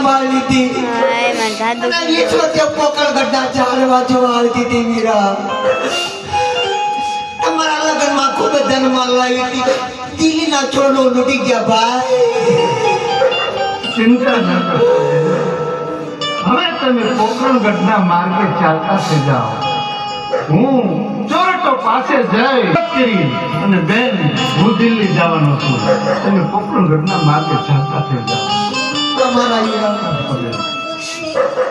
વાળી હતી હાય માર દાદુ અને વીછો તે પોકળ ગઢા ચાલવા જો હાલતી હતી મીરા તમારા લગ્નમાં ખૂબ ધનમાં લાવી હતી દિલ્હીના છોડો લૂટી ગયા ભાઈ ચિંતા ન કરો હવે તમે પોકરણગઢના માર્ગે ચાલતા થઈ જાઓ હું ચોરટો પાસે જઈ કરી અને બેન હું દિલ્હી જવાનો છું તમે પોકરણગઢના માર્ગે ચાલતા થઈ જાઓ તમારા હીરા